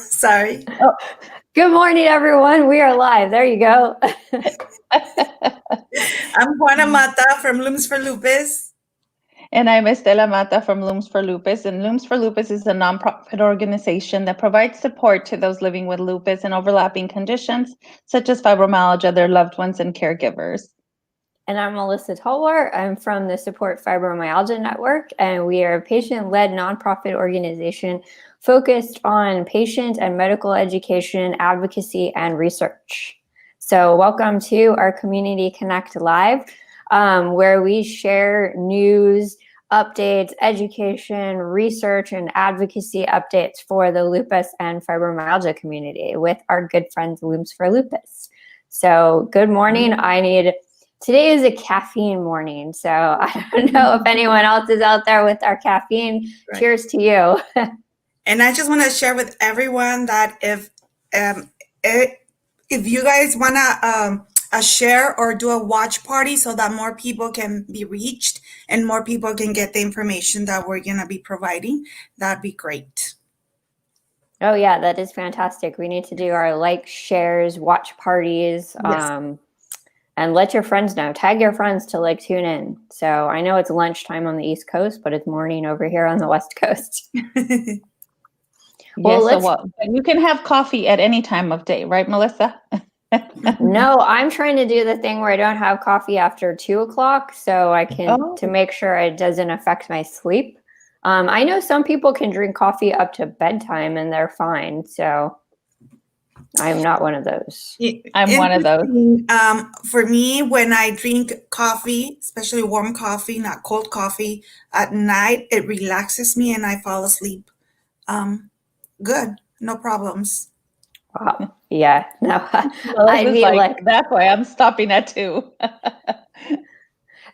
Sorry. Oh, good morning, everyone. We are live. There you go. I'm Juana Mata from Looms for Lupus. And I'm Estela Mata from Looms for Lupus. And Looms for Lupus is a nonprofit organization that provides support to those living with lupus and overlapping conditions, such as fibromyalgia, their loved ones, and caregivers. And I'm Melissa Tolwar. I'm from the Support Fibromyalgia Network, and we are a patient-led nonprofit organization focused on patient and medical education, advocacy, and research. So welcome to our Community Connect Live, where we share news, updates, education, research, and advocacy updates for the lupus and fibromyalgia community with our good friends Looms for Lupus. So good morning. Today is a caffeine morning, so I don't know if anyone else is out there with our caffeine. Right. Cheers to you. And I just want to share with everyone that if you guys want to share or do a watch party so that more people can be reached and more people can get the information that we're going to be providing, that'd be great. Oh, yeah, that is fantastic. We need to do our shares, watch parties. Yes. And let your friends know. Tag your friends to tune in. So I know it's lunchtime on the East Coast, but it's morning over here on the West Coast. Well, you can have coffee at any time of day, right, Melissa? No, I'm trying to do the thing where I don't have coffee after 2 o'clock, so I can to make sure it doesn't affect my sleep. I know some people can drink coffee up to bedtime and they're fine. So I'm not one of those. I'm one of those. For me, when I drink coffee, especially warm coffee, not cold coffee, at night, it relaxes me and I fall asleep. Good. No problems. Wow. Yeah. No, I mean, that's why I'm stopping at 2.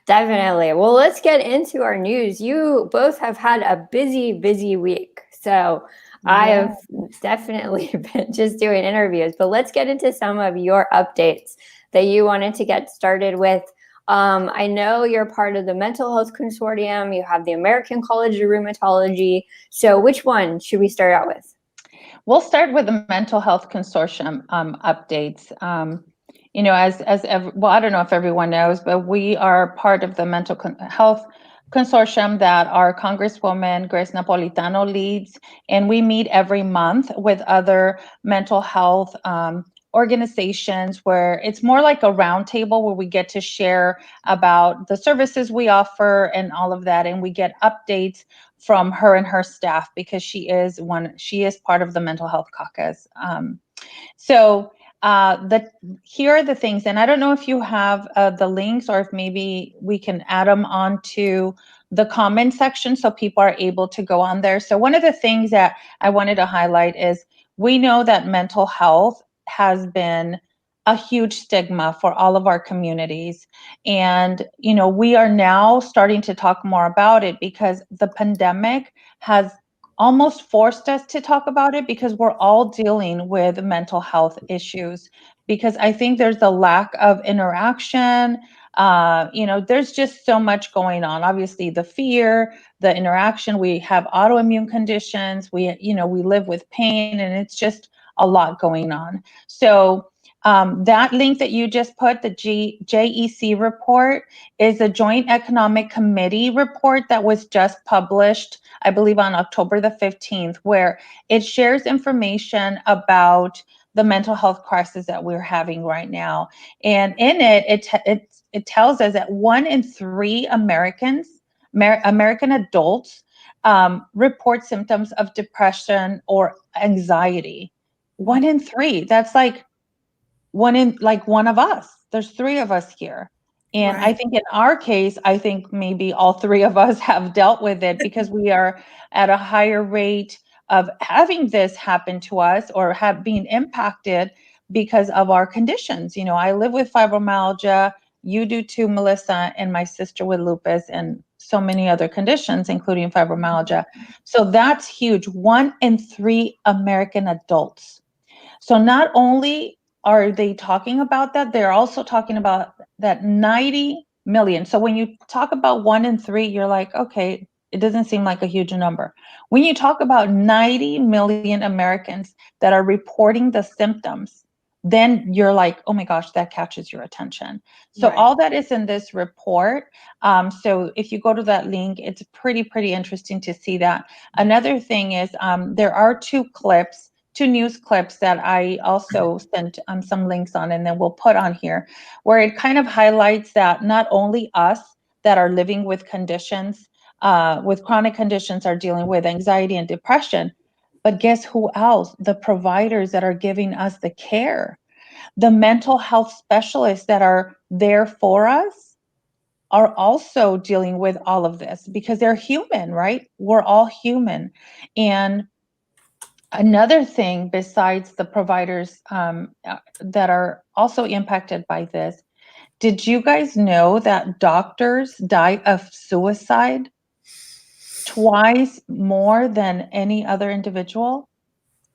Definitely. Well, let's get into our news. You both have had a busy week. So I have definitely been just doing interviews, but let's get into some of your updates that you wanted to get started with. I know you're part of the Mental Health Consortium. You have the American College of Rheumatology. So which one should we start out with? We'll start with the Mental Health Consortium updates. I don't know if everyone knows, but we are part of the Mental Health Consortium that our Congresswoman Grace Napolitano leads, and we meet every month with other mental health organizations where it's more like a roundtable where we get to share about the services we offer and all of that, and we get updates from her and her staff because she is part of the Mental Health Caucus. Here are the things, and I don't know if you have the links or if maybe we can add them onto the comment section so people are able to go on there. So one of the things that I wanted to highlight is we know that mental health has been a huge stigma for all of our communities. And, we are now starting to talk more about it because the pandemic has almost forced us to talk about it because we're all dealing with mental health issues, because I think there's a lack of interaction. There's just so much going on. Obviously the fear, the interaction, we have autoimmune conditions, we live with pain, and it's just a lot going on. So that link that you just put, the JEC report, is a Joint Economic Committee report that was just published, I believe, on October the 15th, where it shares information about the mental health crisis that we're having right now. And in it tells us that 1 in 3 American adults report symptoms of depression or anxiety. 1 in 3. That's one of us. There's 3 of us here. And right. I think in our case, I think maybe all 3 of us have dealt with it because we are at a higher rate of having this happen to us or have been impacted because of our conditions. I live with fibromyalgia. You do too, Melissa, and my sister with lupus and so many other conditions, including fibromyalgia. So that's huge. 1 in 3 American adults. So not only are they talking about that, they're also talking about that 90 million. So when you talk about 1 in 3, you're like, okay, It doesn't seem like a huge number. When you talk about 90 million Americans that are reporting the symptoms, then you're like, oh my gosh, that catches your attention. So Right. all that is in this report. So if you go to that link, it's pretty interesting to see that. Another thing is there are two news clips that I also sent some links on, and then we'll put on here, where it kind of highlights that not only us that are living with conditions, with chronic conditions, are dealing with anxiety and depression, but guess who else? The providers that are giving us the care, the mental health specialists that are there for us are also dealing with all of this because they're human, right? We're all human. And another thing besides the providers that are also impacted by this, did you guys know that doctors die of suicide twice more than any other individual?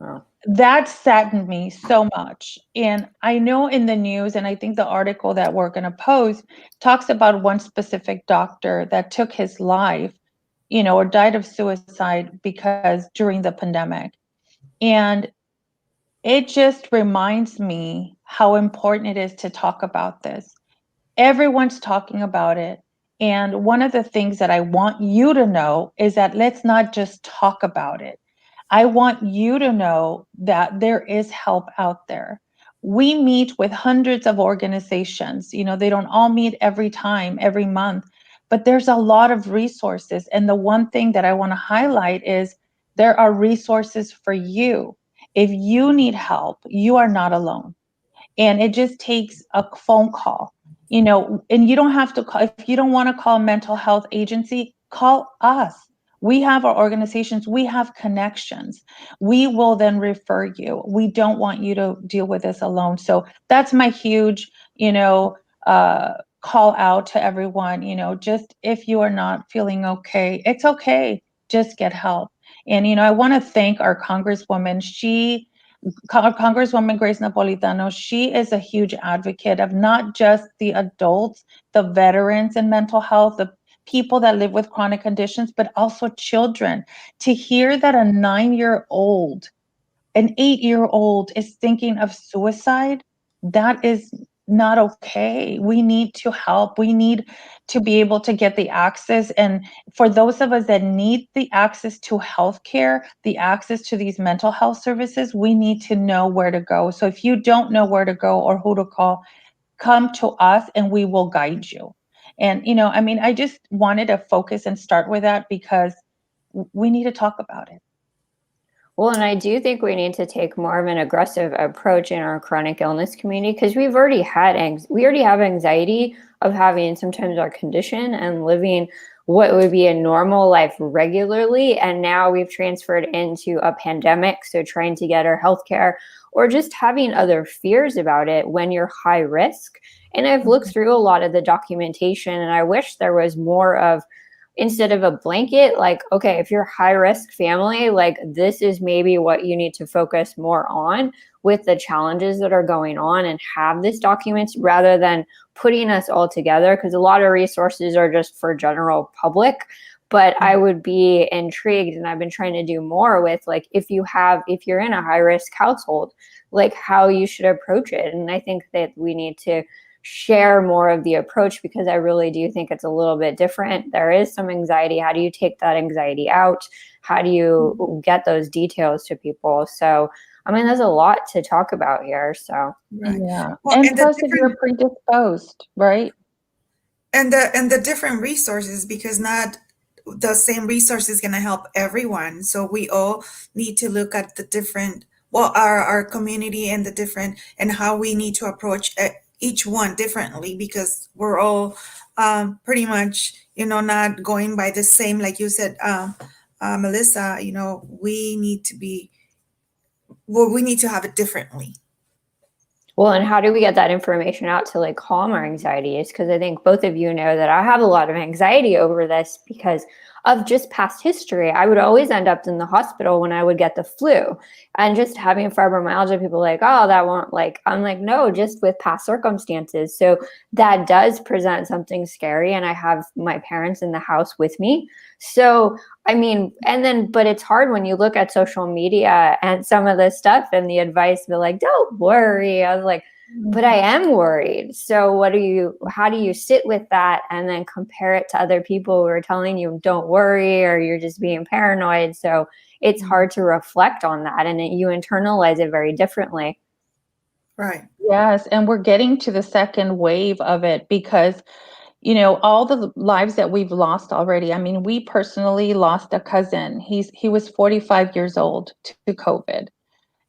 Oh. That saddened me so much. And I know in the news, and I think the article that we're going to post talks about one specific doctor that took his life, or died of suicide because during the pandemic. And it just reminds me how important it is to talk about this. Everyone's talking about it. And one of the things that I want you to know is that let's not just talk about it. I want you to know that there is help out there. We meet with hundreds of organizations. They don't all meet every time, every month, but there's a lot of resources. And the one thing that I want to highlight is there are resources for you. If you need help, you are not alone. And it just takes a phone call, and you don't have to call. If you don't want to call a mental health agency, call us. We have our organizations, we have connections. We will then refer you. We don't want you to deal with this alone. So that's my huge, call out to everyone, just if you are not feeling okay, it's okay. Just get help. And, I want to thank our Congresswoman. Congresswoman Grace Napolitano, she is a huge advocate of not just the adults, the veterans in mental health, the people that live with chronic conditions, but also children. To hear that a 9-year-old, an 8-year-old is thinking of suicide, that is not okay. We need to help. We need to be able to get the access. And for those of us that need the access to healthcare, the access to these mental health services, we need to know where to go. So if you don't know where to go or who to call, come to us and we will guide you. And, I just wanted to focus and start with that because we need to talk about it. Well, and I do think we need to take more of an aggressive approach in our chronic illness community because we already have anxiety of having sometimes our condition and living what would be a normal life regularly. And now we've transferred into a pandemic. So trying to get our healthcare or just having other fears about it when you're high risk. And I've looked through a lot of the documentation and I wish there was more of, instead of a blanket, like, okay, if you're high risk family, like this is maybe what you need to focus more on with the challenges that are going on and have this document rather than putting us all together. Because a lot of resources are just for general public. But I would be intrigued, and I've been trying to do more with like, if you're in a high risk household, like how you should approach it. And I think that we need to share more of the approach because I really do think it's a little bit different. There is some anxiety. How do you take that anxiety out? How do you get those details to people? So, there's a lot to talk about here. So, Right. Yeah. Well, And plus, if you're predisposed, right? and the different resources, because not the same resource is going to help everyone. So we all need to look at the different, our community and the different, and how we need to approach each one differently, because we're all pretty much, not going by the same, like you said, Melissa, we need to have it differently. Well, and how do we get that information out to like calm our anxieties? Because I think both of you know that I have a lot of anxiety over this because of just past history. I would always end up in the hospital when I would get the flu, and just having fibromyalgia, people like, oh, that won't, like, I'm like, no, just with past circumstances. So that does present something scary. And I have my parents in the house with me. So, I mean, and then, but it's hard when you look at social media and some of the stuff and the advice, be like, don't worry. I was like, but I am worried. So how do you sit with that and then compare it to other people who are telling you don't worry, or you're just being paranoid? So it's hard to reflect on that, and you internalize it very differently. Right. Yes, and we're getting to the second wave of it because, all the lives that we've lost already. I mean, we personally lost a cousin. He was 45 years old to COVID,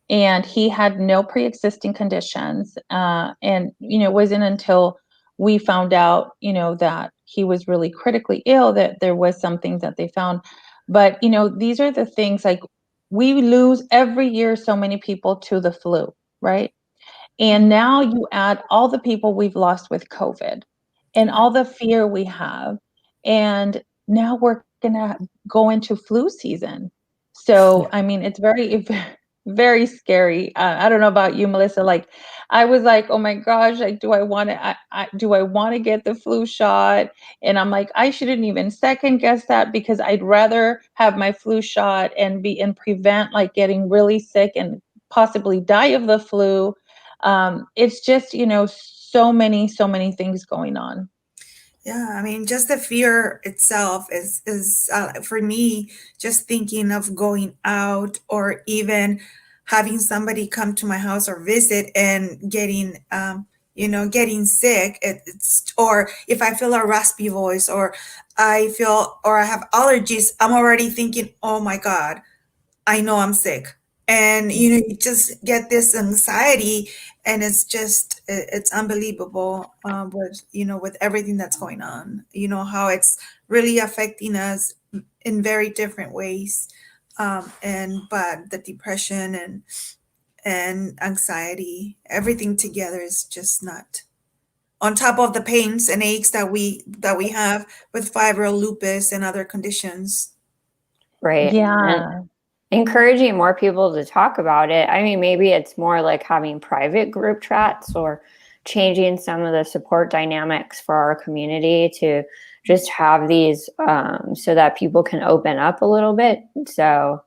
and he had no pre-existing conditions. And it wasn't until we found out, that he was really critically ill, that there was something that they found. But these are the things, like, we lose every year so many people to the flu, right? And now you add all the people we've lost with COVID and all the fear we have. And now we're going to go into flu season. So, I mean, it's very, very scary. I don't know about you, Melissa. Like, I was like, oh my gosh, like, do I want to, do I want to get the flu shot? And I'm like, I shouldn't even second guess that, because I'd rather have my flu shot and prevent, like, getting really sick and possibly die of the flu. It's just, so many things going on. Yeah, I mean, just the fear itself is for me, just thinking of going out or even having somebody come to my house or visit and getting sick. It's, or if I feel a raspy voice, or I have allergies, I'm already thinking, oh my God, I know I'm sick. And you just get this anxiety, and it's unbelievable, with everything that's going on, how it's really affecting us in very different ways. But the depression and anxiety, everything together is just not, on top of the pains and aches that we have with fibro, lupus, and other conditions. Right. Yeah. And encouraging more people to talk about it. I mean, maybe it's more like having private group chats, or changing some of the support dynamics for our community to just have these, so that people can open up a little bit. So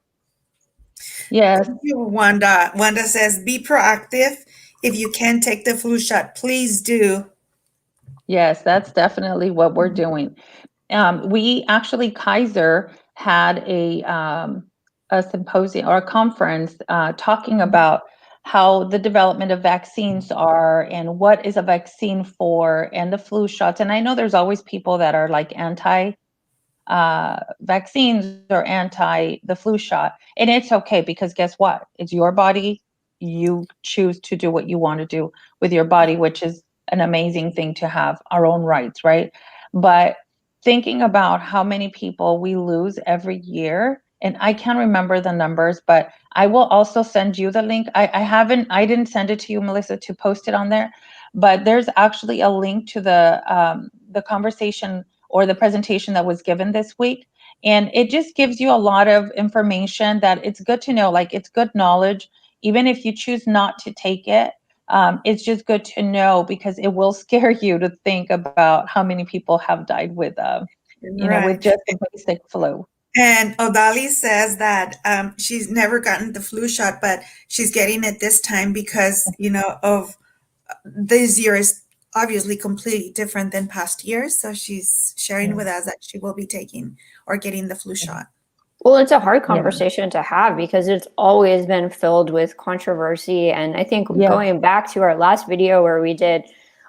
Yes. Thank you, Wanda. Wanda says, be proactive. If you can take the flu shot, please do. Yes, that's definitely what we're doing. We actually, Kaiser had a symposium or a conference talking about how the development of vaccines are, and what is a vaccine for, and the flu shots. And I know there's always people that are like anti vaccines or anti the flu shot. And it's okay, because guess what? It's your body. You choose to do what you want to do with your body, which is an amazing thing to have our own rights, right? But thinking about how many people we lose every year, and I can't remember the numbers, but I will also send you the link. I didn't send it to you, Melissa, to post it on there, but there's actually a link to the conversation or the presentation that was given this week. And it just gives you a lot of information that it's good to know, like, it's good knowledge, even if you choose not to take it. It's just good to know, because it will scare you to think about how many people have died with, Right. with just a basic flu. And Odali says that she's never gotten the flu shot, but she's getting it this time because, of this year is obviously completely different than past years. So she's sharing with us that she will be taking or getting the flu shot. Well, it's a hard conversation to have, because it's always been filled with controversy. And I think going back to our last video where we did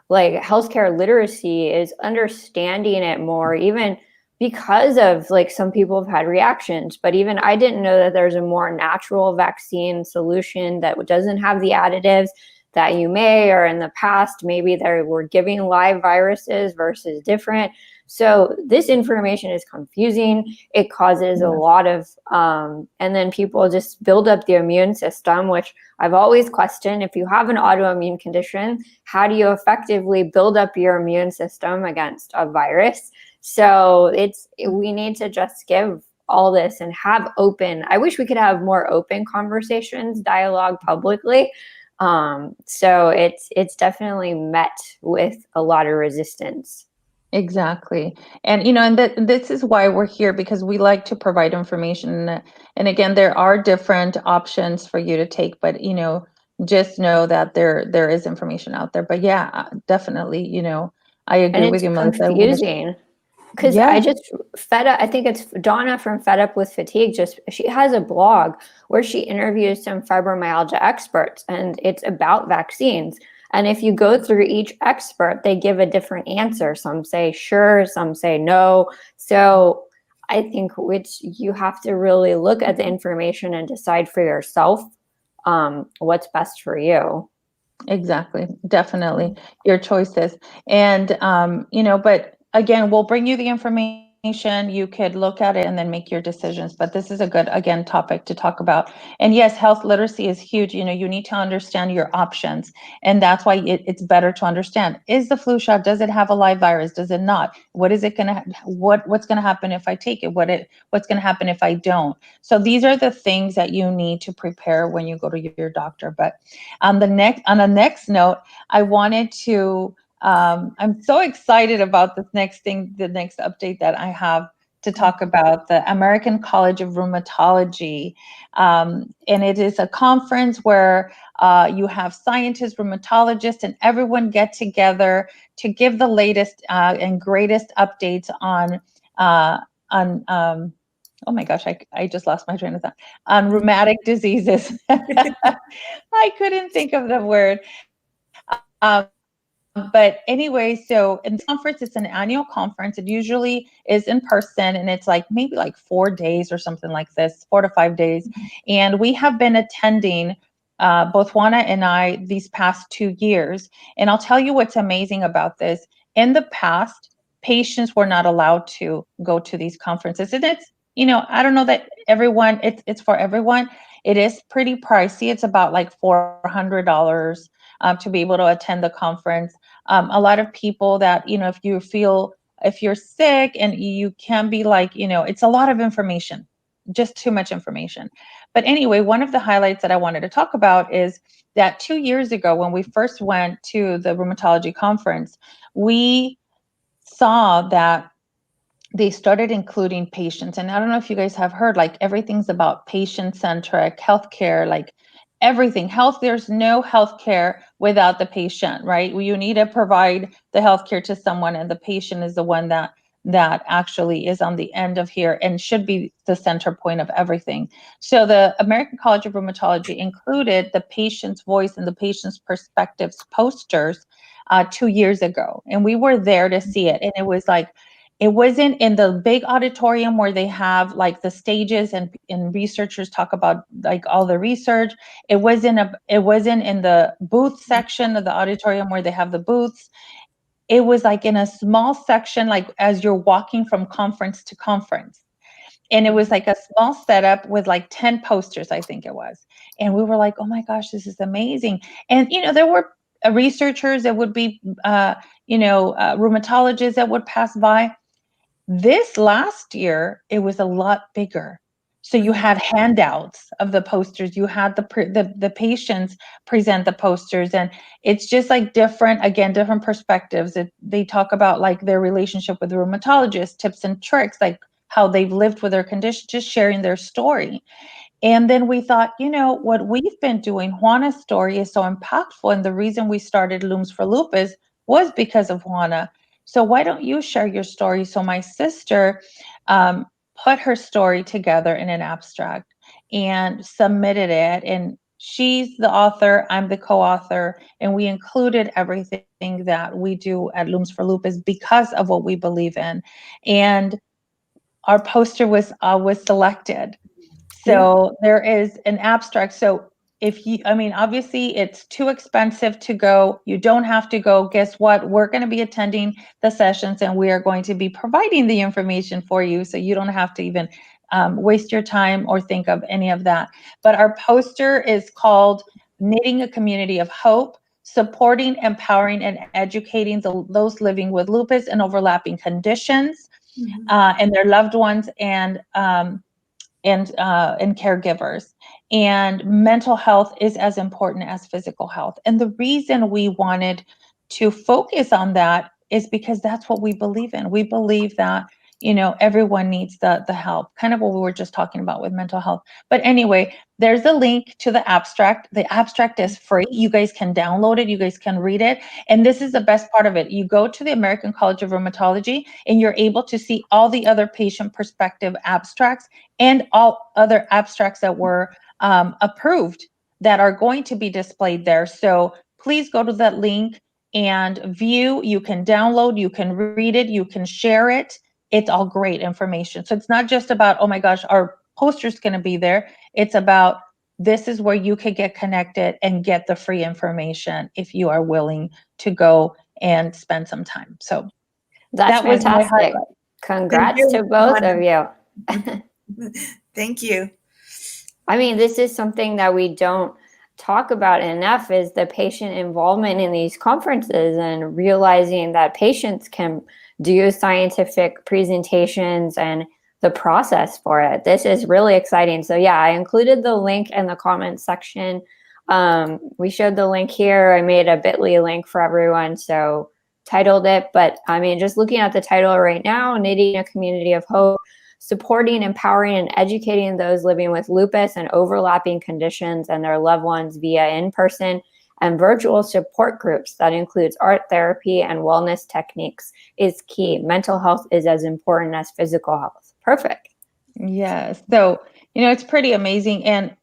like healthcare literacy, is understanding it more, even because of like some people have had reactions. But even I didn't know that there's a more natural vaccine solution that doesn't have the additives that you may, or in the past, maybe they were giving live viruses versus different. So this information is confusing. It causes a lot of, and then people just build up the immune system, which I've always questioned. If you have an autoimmune condition, how do you effectively build up your immune system against a virus? So we need to just give all this and have open, I wish we could have more open conversations, dialogue publicly. So it's definitely met with a lot of resistance. Exactly. And, and this is why we're here, because we like to provide information. And again, there are different options for you to take, but, just know that there is information out there. But yeah, definitely, I agree And with it's you, Melissa. confusing. Because Yeah. I just I think it's Donna from Fed Up with Fatigue, she has a blog where she interviews some fibromyalgia experts, and it's about vaccines. And if you go through each expert, they give a different answer. Some say sure, some say no. So I think you have to really look at the information and decide for yourself what's best for you. Exactly. Definitely. Your choices. And, but again, we'll bring you the information. You could look at it and then make your decisions. But this is a good, again, topic to talk about. And yes, health literacy is huge. You need to understand your options. And that's why it's better to understand, is the flu shot, does it have a live virus? Does it not? What is it going to, what's going to happen if I take it? What's going to happen if I don't? So these are the things that you need to prepare when you go to your doctor. But on the next note, I wanted to, I'm so excited about this next thing, the next update that I have to talk about, the American College of Rheumatology. And it is a conference where you have scientists, rheumatologists, and everyone get together to give the latest and greatest updates on oh my gosh, I just lost my train of thought, on rheumatic diseases. I couldn't think of the word. But anyway, so in this conference, it's an annual conference. It usually is in person, and it's maybe 4 days or something like this, 4 to 5 days. And we have been attending, both Juana and I, these past 2 years. And I'll tell you what's amazing about this. In the past, patients were not allowed to go to these conferences. And it's, I don't know that everyone, it's for everyone. It is pretty pricey. It's about $400 to be able to attend the conference. A lot of people that, if you're sick and you can be it's a lot of information, just too much information. But anyway, one of the highlights that I wanted to talk about is that 2 years ago, when we first went to the rheumatology conference, we saw that they started including patients. And I don't know if you guys have heard, everything's about patient-centric healthcare, everything. There's no healthcare without the patient, right? You need to provide the healthcare to someone, and the patient is the one that actually is on the end of here and should be the center point of everything. So the American College of Rheumatology included the patient's voice and the patient's perspectives posters 2 years ago. And we were there to see it. And it wasn't in the big auditorium where they have the stages and researchers talk about all the research. It wasn't in the booth section of the auditorium where they have the booths. It was in a small section, as you're walking from conference to conference. And it was a small setup with 10 posters, I think it was. And we were like, oh my gosh, this is amazing. And, there were researchers that would be, rheumatologists that would pass by. This last year, it was a lot bigger. So you had handouts of the posters. You had the patients present the posters, and it's just different perspectives. They talk about their relationship with the rheumatologist, tips and tricks, how they've lived with their condition, just sharing their story. And then we thought, what we've been doing, Juana's story is so impactful. And the reason we started Looms for Lupus was because of Juana. So why don't you share your story? So my sister put her story together in an abstract and submitted it. And she's the author, I'm the co-author, and we included everything that we do at Looms for Lupus because of what we believe in. And our poster was selected. So there is an abstract. So obviously it's too expensive to go. You don't have to go. Guess what? We're going to be attending the sessions, and we are going to be providing the information for you. So you don't have to even waste your time or think of any of that. But our poster is called Knitting a Community of Hope, Supporting, Empowering, and Educating those living with lupus and overlapping conditions. and their loved ones and caregivers. And mental health is as important as physical health. And the reason we wanted to focus on that is because that's what we believe in. We believe that, everyone needs the help, kind of what we were just talking about with mental health. But anyway, there's a link to the abstract. The abstract is free. You guys can download it. You guys can read it. And this is the best part of it. You go to the American College of Rheumatology and you're able to see all the other patient perspective abstracts and all other abstracts that were approved that are going to be displayed there. So please go to that link and view. You can download, you can read it, you can share it. It's all great information. So it's not just about, oh my gosh, our poster's going to be there. It's about, this is where you could get connected and get the free information if you are willing to go and spend some time. So that's that was my fantastic. highlight. Congrats to both of you. Thank you. I mean, this is something that we don't talk about enough, is the patient involvement in these conferences and realizing that patients can do scientific presentations and the process for it. This is really exciting. So yeah, I included the link in the comments section. We showed the link here. I made a bit.ly link for everyone, so titled it. But I mean, just looking at the title right now, Knitting a Community of Hope, supporting, empowering, and educating those living with lupus and overlapping conditions and their loved ones via in-person and virtual support groups that includes art therapy and wellness techniques is key. Mental health is as important as physical health. Perfect. Yes. So, it's pretty amazing. And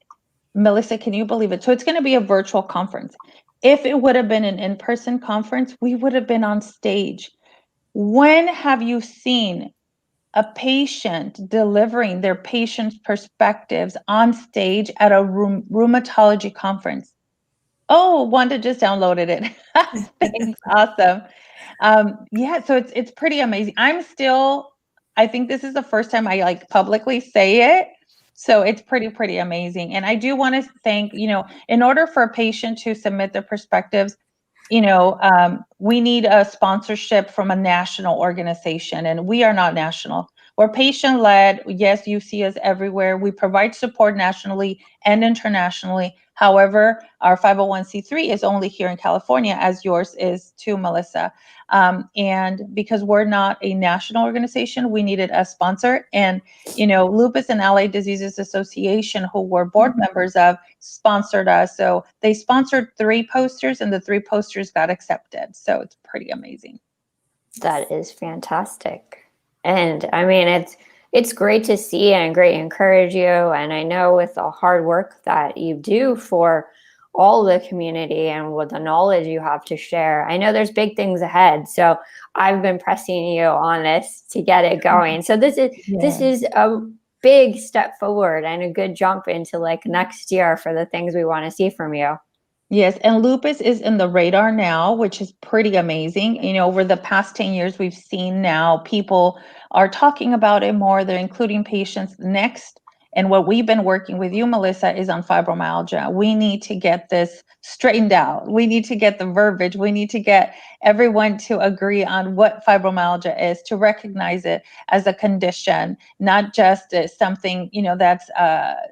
Melissa, can you believe it? So it's going to be a virtual conference. If it would have been an in-person conference, we would have been on stage. When have you seen a patient delivering their patient's perspectives on stage at a rheumatology conference? Oh, Wanda just downloaded it. Thanks. Awesome. Yeah, so it's pretty amazing. I think this is the first time I publicly say it. So it's pretty amazing. And I do want to thank, in order for a patient to submit their perspectives, we need a sponsorship from a national organization, and we are not national. We're patient-led. Yes, you see us everywhere. We provide support nationally and internationally. However, our 501c3 is only here in California, as yours is too, Melissa. And because we're not a national organization, we needed a sponsor. And, Lupus and Allied Diseases Association, who we're board members of, sponsored us. So they sponsored 3 posters, and the 3 posters got accepted. So it's pretty amazing. That is fantastic. And I mean, it's great to see and great to encourage you. And I know with the hard work that you do for all the community and with the knowledge you have to share, I know there's big things ahead. So I've been pressing you on this to get it going. So this is a big step forward and a good jump into next year for the things we want to see from you. Yes, and lupus is in the radar now, which is pretty amazing. Over the past 10 years, we've seen now people are talking about it more. They're including patients next. And what we've been working with you, Melissa, is on fibromyalgia. We need to get this straightened out. We need to get the verbiage. We need to get everyone to agree on what fibromyalgia is, to recognize it as a condition, not just as something, that's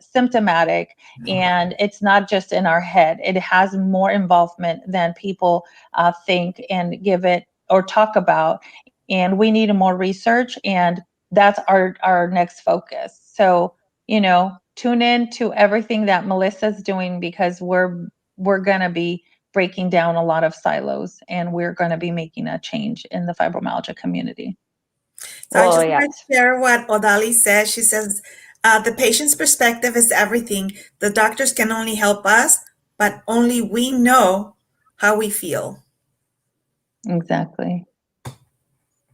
symptomatic. And it's not just in our head. It has more involvement than people think and give it or talk about. And we need more research, and that's our next focus. So, tune in to everything that Melissa's doing, because we're going to be breaking down a lot of silos, and we're going to be making a change in the fibromyalgia community. So I just want to share what Odali says. She says, the patient's perspective is everything. The doctors can only help us, but only we know how we feel. Exactly.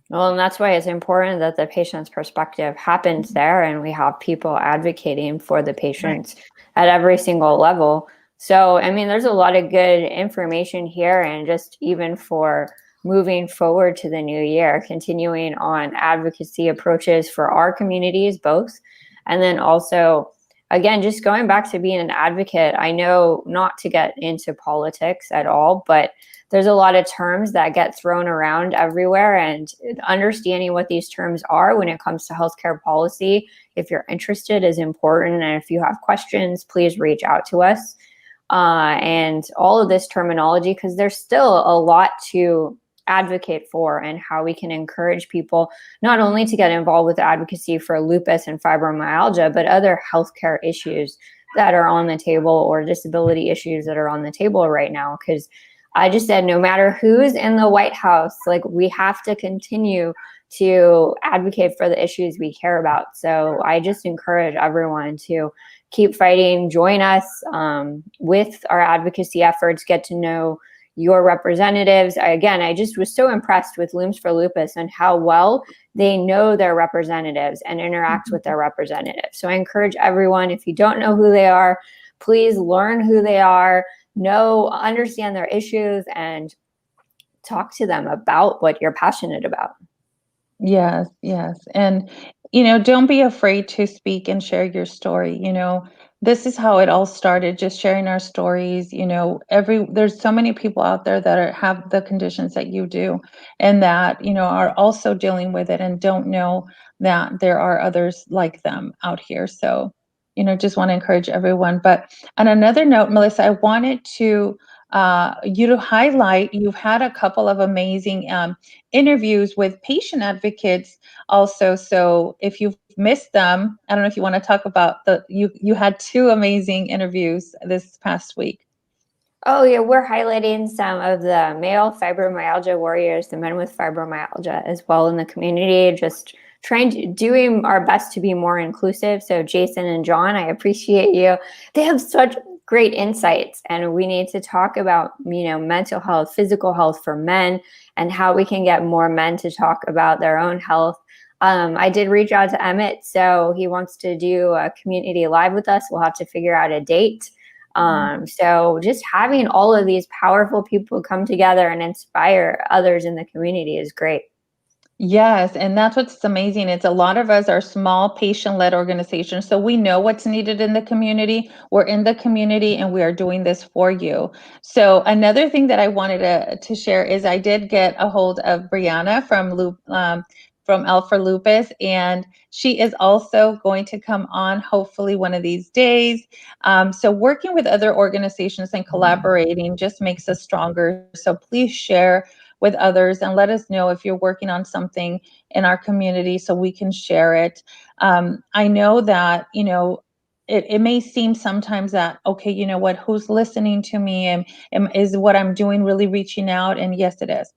Well, and that's why it's important that the patient's perspective happens there, and we have people advocating for the patients at every single level. So, I mean, there's a lot of good information here, and just even for moving forward to the new year, continuing on advocacy approaches for our communities, both, and then also again, just going back to being an advocate, I know not to get into politics at all, but there's a lot of terms that get thrown around everywhere, and understanding what these terms are when it comes to healthcare policy, if you're interested, is important. And if you have questions, please reach out to us. And all of this terminology, because there's still a lot to advocate for, and how we can encourage people not only to get involved with advocacy for lupus and fibromyalgia, but other healthcare issues that are on the table, or disability issues that are on the table right now. Because I just said, no matter who's in the White House, like, we have to continue to advocate for the issues we care about. So I just encourage everyone to keep fighting, join us with our advocacy efforts, get to know your representatives. I just was so impressed with Looms for Lupus and how well they know their representatives and interact with their representatives. So I encourage everyone, if you don't know who they are, please learn who they are, understand their issues, and talk to them about what you're passionate about. Yes, yes. And, don't be afraid to speak and share your story. This is how it all started, just sharing our stories. There's so many people out there that have the conditions that you do, and that, are also dealing with it and don't know that there are others like them out here. So, just want to encourage everyone. But on another note, Melissa, I wanted you to highlight, you've had a couple of amazing interviews with patient advocates also. So if you've missed them, I don't know if you want to talk about you had 2 amazing interviews this past week. Oh yeah, we're highlighting some of the male fibromyalgia warriors, the men with fibromyalgia as well in the community, just doing our best to be more inclusive. So Jason and John, I appreciate you. They have such great insights, and we need to talk about, mental health, physical health for men, and how we can get more men to talk about their own health. I did reach out to Emmett, so he wants to do a community live with us. We'll have to figure out a date. So just having all of these powerful people come together and inspire others in the community is great. Yes, and that's what's amazing. It's a lot of us are small patient-led organizations, so we know what's needed in the community. We're in the community, and we are doing this for you. So another thing that I wanted to share is I did get a hold of Brianna from L for Lupus, and she is also going to come on hopefully one of these days. So working with other organizations and collaborating just makes us stronger. So please share with others and let us know if you're working on something in our community so we can share it. I know that, it may seem sometimes that, okay, you know what, who's listening to me, and is what I'm doing really reaching out? And yes, it is.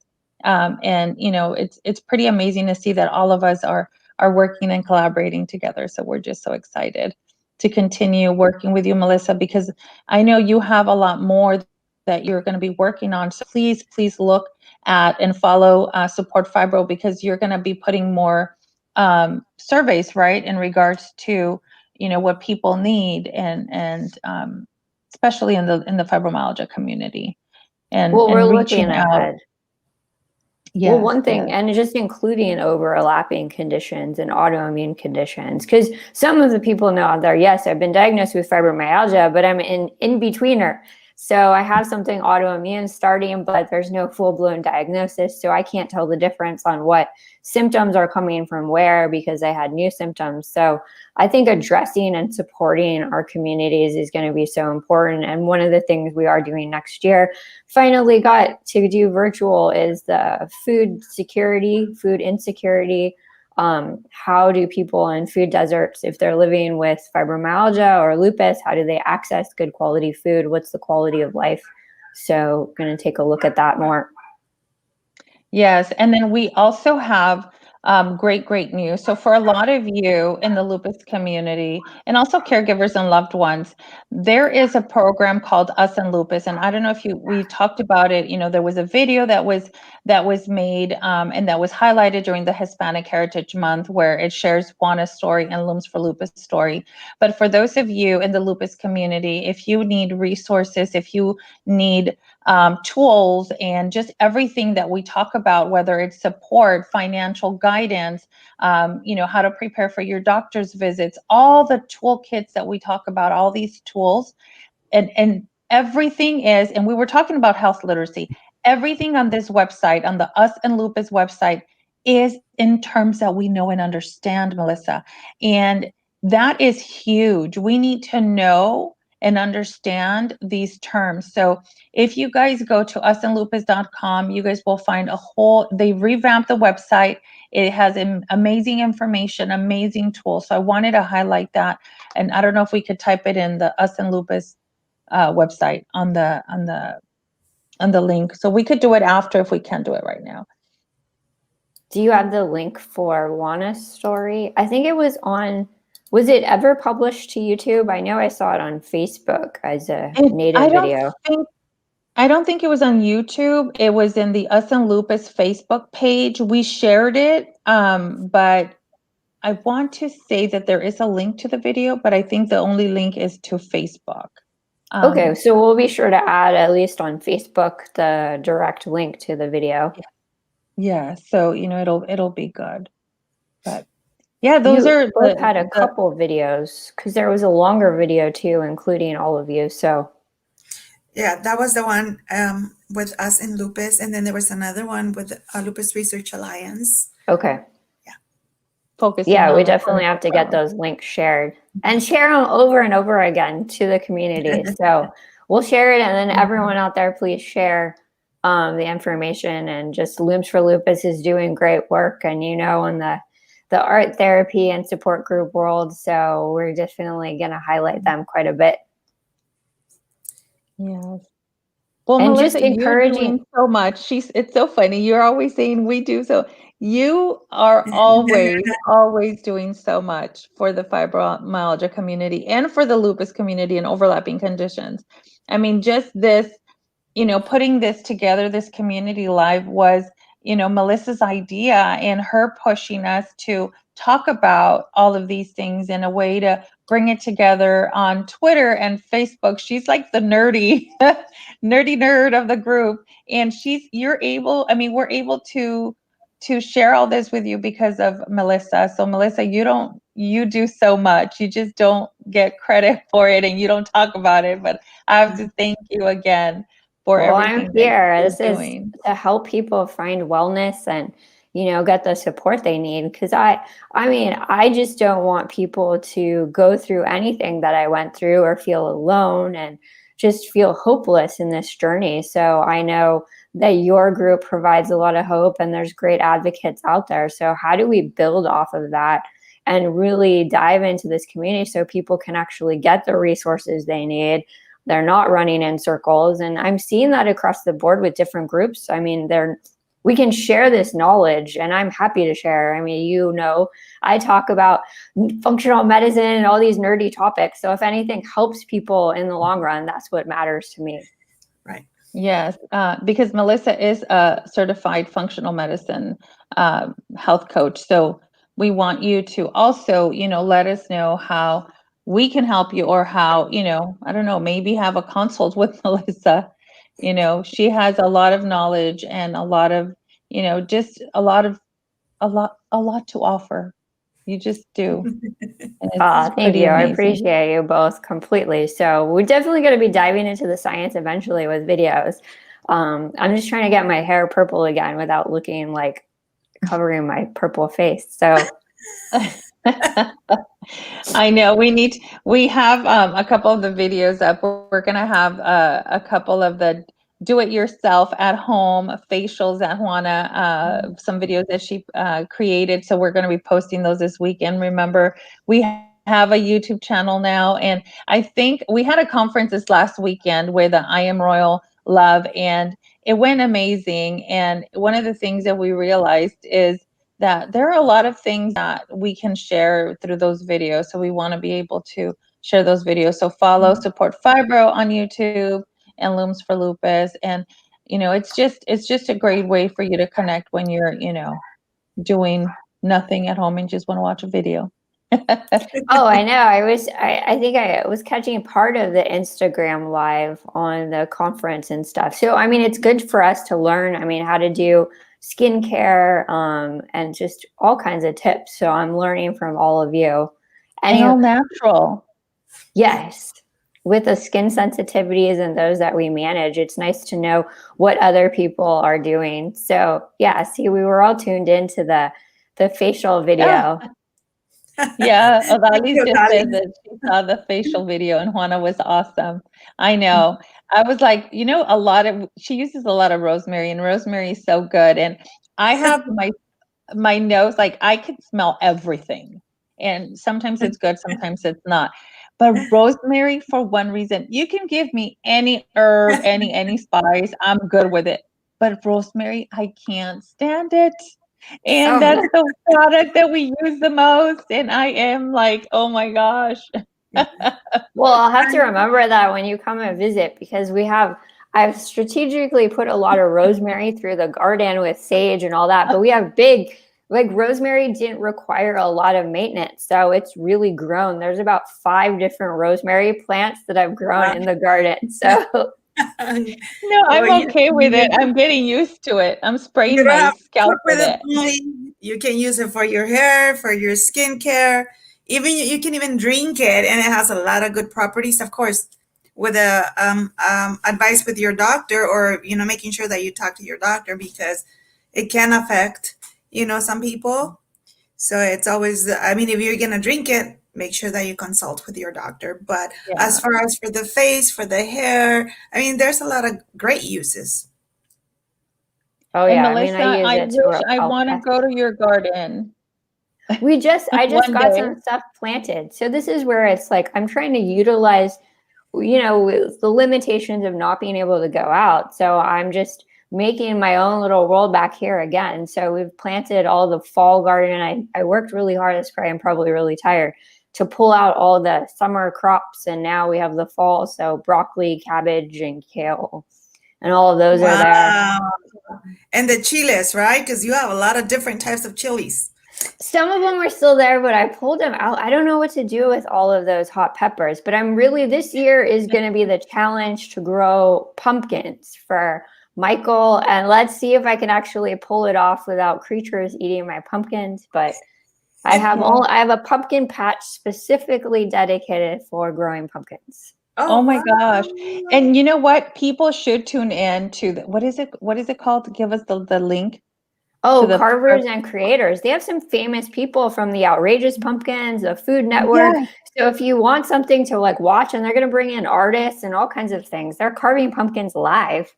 And it's pretty amazing to see that all of us are working and collaborating together. So we're just so excited to continue working with you, Melissa, because I know you have a lot more that you're going to be working on. So please look at and follow Support Fibro, because you're going to be putting more surveys, right, in regards to what people need, and especially in the fibromyalgia community, and We're reaching looking out. ahead. Well, Yes, one thing, yes. and just including overlapping conditions and autoimmune conditions, because some of the people know out there, yes, I've been diagnosed with fibromyalgia, but I'm in betweener. So I have something autoimmune starting, but there's no full-blown diagnosis. So I can't tell the difference on what symptoms are coming from where, because I had new symptoms. So I think addressing and supporting our communities is going to be so important. And one of the things we are doing next year, finally got to do virtual, is the food security, food insecurity. How do people in food deserts, if they're living with fibromyalgia or lupus, how do they access good quality food? What's the quality of life? So going to take a look at that more. Yes, and then we also have great news. So for a lot of you in the lupus community, and also caregivers and loved ones, there is a program called Us and Lupus. And I don't know if we talked about it. There was a video that was made and that was highlighted during the Hispanic Heritage Month, where it shares Juana's story and Looms for Lupus story. But for those of you in the lupus community, if you need resources, if you need tools and just everything that we talk about, whether it's support, financial guidance, how to prepare for your doctor's visits, all the toolkits that we talk about, all these tools, and everything is, and we were talking about health literacy, everything on this website, on the Us and Lupus website, is in terms that we know and understand, Melissa. And that is huge. We need to know and understand these terms. So if you guys go to usandlupus.com, you guys will find they revamped the website. It has amazing information, amazing tools. So I wanted to highlight that. And I don't know if we could type it in the Us and Lupus website on the link. So we could do it after if we can't do it right now. Do you have the link for Juana's story? I think it was was it ever published to YouTube? I know I saw it on Facebook as a native video. I don't think it was on YouTube. It was in the Us and Lupus Facebook page. We shared it, but I want to say that there is a link to the video, but I think the only link is to Facebook. Okay, so we'll be sure to add, at least on Facebook, the direct link to the video. Yeah, so it'll be good. But yeah, those are both had a couple of videos, because there was a longer video too, including all of you. So yeah, that was the one with Us in Lupus, and then there was another one with Lupus Research Alliance. Okay. Yeah. Focusing. Yeah, we definitely have to get those links shared and share them over and over again to the community. So we'll share it, and then everyone out there, please share the information. And just Looms for Lupus is doing great work, and in the art therapy and support group world. So we're definitely going to highlight them quite a bit. Yes. Well, and Melissa, just encouraging you're doing so much. It's so funny. You're always saying we do so. You are always doing so much for the fibromyalgia community and for the lupus community and overlapping conditions. I mean, just this, putting this together, this community live was, Melissa's idea, and her pushing us to talk about all of these things in a way to bring it together on Twitter and Facebook. She's like the nerdy nerd of the group, and we're able to share all this with you because of Melissa. So Melissa, you do so much. You just don't get credit for it, and you don't talk about it, but I have to thank you again for everything. I'm here. This is to help people find wellness and get the support they need, because I just don't want people to go through anything that I went through or feel alone and just feel hopeless in this journey. So I know that your group provides a lot of hope, and there's great advocates out there. So how do we build off of that and really dive into this community so people can actually get the resources they need? They're not running in circles. And I'm seeing that across the board with different groups. I mean, we can share this knowledge, and I'm happy to share. I mean, I talk about functional medicine and all these nerdy topics. So if anything helps people in the long run, that's what matters to me. Right. Yes, because Melissa is a certified functional medicine health coach. So we want you to also, let us know how we can help you, or how, I don't know, maybe have a consult with Melissa. She has a lot of knowledge and a lot of, just a lot to offer. You just do. Thank you. Amazing. I appreciate you both completely. So we're definitely going to be diving into the science eventually with videos. I'm just trying to get my hair purple again without looking like covering my purple face. So I know we have a couple of the videos up. We're going to have a couple of the do-it-yourself at home facials that Juana, some videos that she created. So we're going to be posting those this weekend. Remember, we have a YouTube channel now, and I think we had a conference this last weekend with I Am Royal Love, and it went amazing. And one of the things that we realized is that there are a lot of things that we can share through those videos. So we want to be able to share those videos. So follow Support Fibro on YouTube and Looms for Lupus. And, it's just a great way for you to connect when you're, doing nothing at home and just want to watch a video. Oh, I know. I think I was catching part of the Instagram live on the conference and stuff. So, I mean, it's good for us to learn, I mean, how to do skincare, and just all kinds of tips. So I'm learning from all of you. And all natural. Yes. With the skin sensitivities and those that we manage, it's nice to know what other people are doing. So yeah, see, we were all tuned into the facial video. Yeah, Thank Odalis you, just said darling. that she saw the facial video and Juana was awesome. I know. I was like, she uses a lot of rosemary and rosemary is so good. And I have my nose, like I can smell everything. And sometimes it's good, sometimes it's not. But rosemary, for one reason, you can give me any herb, any spice, I'm good with it. But rosemary, I can't stand it. And Oh, that's the product that we use the most. And I am like, oh my gosh. well, I'll have to remember that when you come and visit, because I've strategically put a lot of rosemary through the garden with sage and all that, but we have like rosemary didn't require a lot of maintenance. So it's really grown. There's about 5 different rosemary plants that I've grown in the garden. So No, I'm Well, okay with it. I'm getting used to it. I'm you spraying don't my have to scalp cook with with it it. only. You can use it for your hair, for your skincare. Even you can even drink it, and it has a lot of good properties. Of course, with a advice with your doctor, or making sure that you talk to your doctor, because it can affect some people. So it's always, I mean, if you're gonna drink it, make sure that you consult with your doctor. But as Yeah. far as for the face, for the hair, I mean, there's a lot of great uses. oh And yeah, I mean, I Melissa, use I it to wish I repel want to pests. go to your garden I just one got day. some stuff planted. So this is where it's like I'm trying to utilize, with the limitations of not being able to go out. So I'm just making my own little world back here again. So we've planted all the fall garden. I worked really hard this spring. I'm probably really tired to pull out all the summer crops. And now we have the fall. So broccoli, cabbage, and kale, and all of those are there. Wow. And the chiles, right? Because you have a lot of different types of chilies. Some of them are still there, but I pulled them out. I don't know what to do with all of those hot peppers, but this year is going to be the challenge to grow pumpkins for Michael. And let's see if I can actually pull it off without creatures eating my pumpkins. But I have a pumpkin patch specifically dedicated for growing pumpkins. Oh Oh, my gosh. wow. And you know what? People should tune in to what is it? What is it called? Give us the link to Oh, the carvers and creators. They have some famous people from the Outrageous Pumpkins, the Food Network. Yes. So if you want something to like watch, and they're going to bring in artists and all kinds of things, they're carving pumpkins live.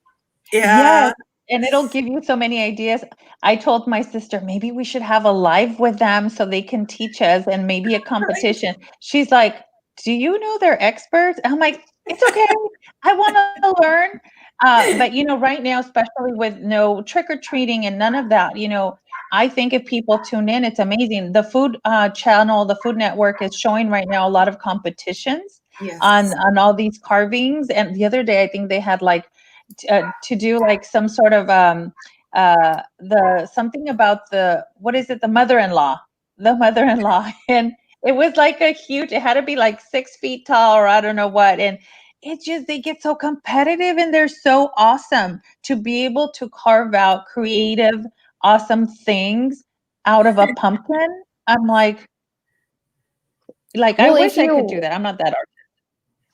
Yeah. Yes. And it'll give you so many ideas. I told my sister, maybe we should have a live with them so they can teach us and maybe a competition. She's like, do you know they're experts? I'm like, it's okay. I want to learn. But right now, especially with no trick or treating and none of that, I think if people tune in, it's amazing. The food channel, the Food Network is showing right now a lot of competitions on Yes. all these carvings. And the other day, I think they had like to do like some sort of the something about what is it, the mother-in-law and it was like it had to be like 6 feet tall or I don't know what. And they get so competitive and they're so awesome to be able to carve out creative awesome things out of a pumpkin. I'm like I Well, wish I could do that. I'm not that artistic.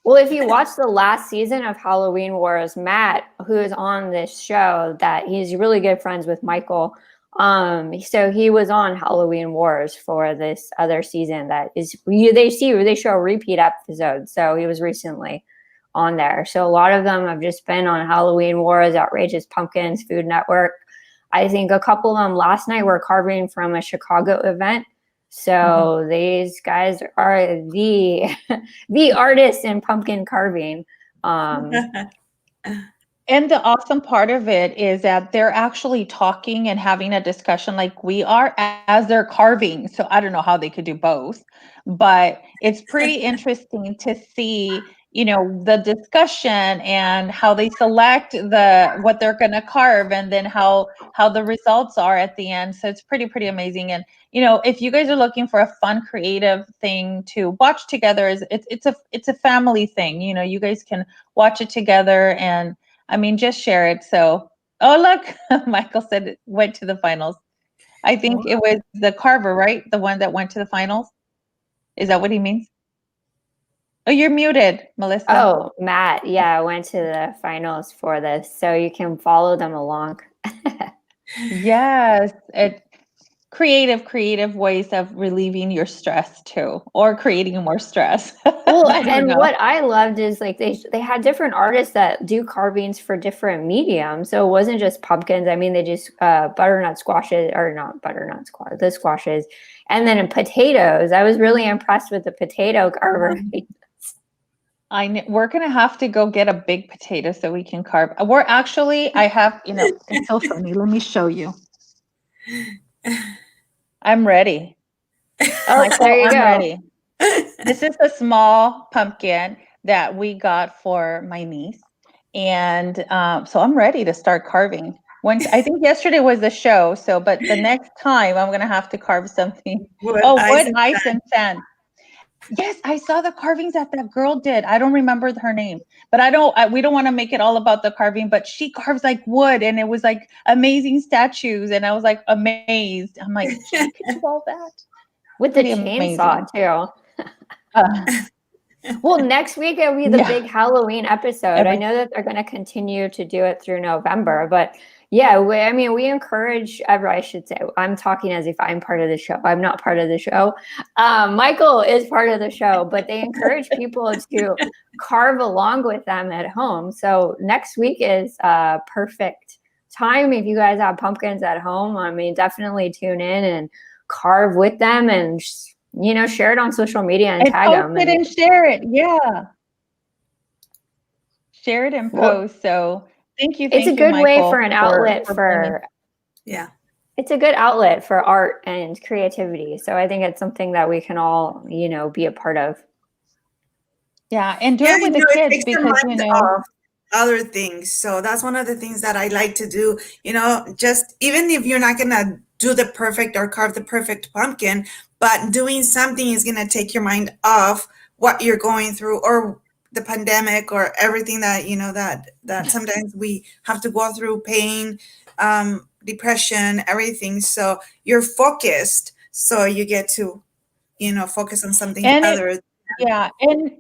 well, if you watch the last season of Halloween Wars, Matt, who is on this show, that he's really good friends with Michael. So he was on Halloween Wars for this other season that is they show repeat episodes. So he was recently on there. So a lot of them have just been on Halloween Wars, Outrageous Pumpkins, Food Network. I think a couple of them last night were carving from a Chicago event. So these guys are the artists in pumpkin carving. And the awesome part of it is that they're actually talking and having a discussion like we are as they're carving. So I don't know how they could do both, but it's pretty interesting to see, the discussion and how they select what they're going to carve, and then how the results are at the end. So it's pretty amazing. And if you guys are looking for a fun, creative thing to watch together, it's a family thing. You guys can watch it together, and I mean, just share it. So, oh look, Michael said it went to the finals. I think it was the carver, right? The one that went to the finals. Is that what he means? Oh, you're muted, Melissa. Oh, Matt. Yeah, I went to the finals for this, so you can follow them along. Yes, creative ways of relieving your stress too, or creating more stress. Well, I don't and know. what I loved is like they had different artists that do carvings for different mediums. So it wasn't just pumpkins. I mean, they just butternut squashes, or not butternut squash, the squashes, and then potatoes. I was really impressed with the potato carver. We're gonna have to go get a big potato so we can carve. I have, it's so funny. Let me show you. I'm ready. Oh, Michael, there you I'm go. ready. This is a small pumpkin that we got for my niece. And so I'm ready to start carving. I think yesterday was the show. But the next time I'm going to have to carve something. Wood, ice, and sand. Yes, I saw the carvings that girl did. I don't remember her name, but we don't want to make it all about the carving, but she carves like wood, and it was like amazing statues. And I was like amazed. I'm like, she can do all that. With the chainsaw too. Well, next week it'll be the big Halloween episode. I know that they're going to continue to do it through November, but yeah, we encourage I should say, I'm talking as if I'm part of the show. I'm not part of the show. Michael is part of the show, but they encourage people to carve along with them at home. So next week is a perfect time if you guys have pumpkins at home. I mean, definitely tune in and carve with them, and share it on social media and tag them. And share it. Yeah. Share it and post. So thank you. It's a good Michael, way for an outlet for it's a good outlet for art and creativity. So I think it's something that we can all, be a part of. Yeah. And do it with the kids, because, other things. So that's one of the things that I like to do, just even if you're not going to do the perfect or carve the perfect pumpkin, but doing something is going to take your mind off what you're going through, or the pandemic, or everything that, that sometimes we have to go through, pain, depression, everything. So you're focused. So you get to, focus on something other. And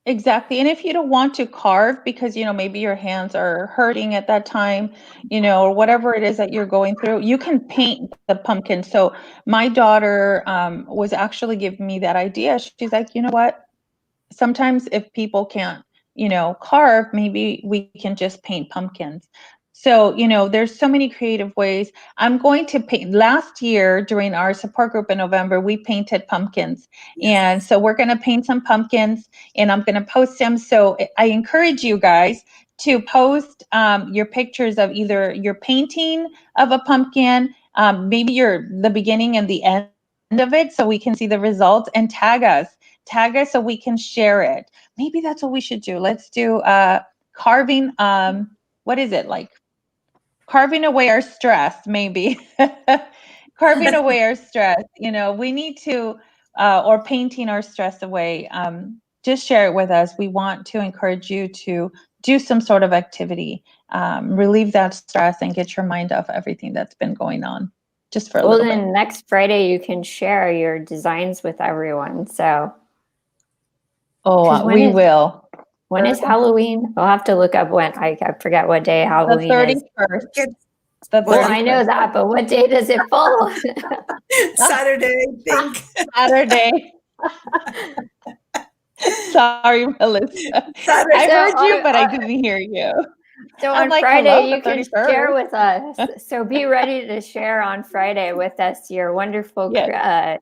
exactly. And if you don't want to carve because, maybe your hands are hurting at that time, or whatever it is that you're going through, you can paint the pumpkin. So my daughter was actually giving me that idea. She's like, you know what? Sometimes if people can't, carve, maybe we can just paint pumpkins. So, there's so many creative ways. I'm going to paint. Last year during our support group in November, we painted pumpkins. And so we're going to paint some pumpkins, and I'm going to post them. So I encourage you guys to post your pictures of either your painting of a pumpkin, maybe the beginning and the end of it, so we can see the results, and tag us so we can share it. Maybe that's what we should do. Let's do carving. What is it like? Carving away our stress, maybe. Carving away our stress. We need to, or painting our stress away. Just share it with us. We want to encourage you to do some sort of activity, relieve that stress, and get your mind off everything that's been going on. Just for a little bit. Well, then next Friday you can share your designs with everyone. So. We will. When is Halloween? I'll have to look up when. I forget what day Halloween is. The 31st. Well, I know that, but what day does it fall? Saturday, I think. Saturday. Sorry, Melissa. I heard you, but I didn't hear you. So on Friday, you can share with us. So be ready to share on Friday with us your wonderful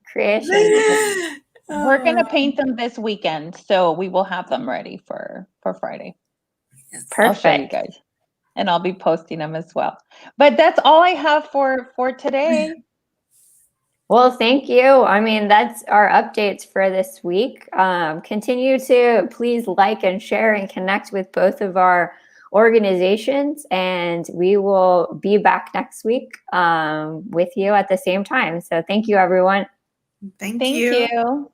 creations. We're going to paint them this weekend, so we will have them ready for Friday. Perfect. I'll show you guys, and I'll be posting them as well. But that's all I have for today. Well, thank you. I mean, that's our updates for this week. Continue to please like and share and connect with both of our organizations, and we will be back next week with you at the same time. So thank you, everyone. Thank Thank you. you.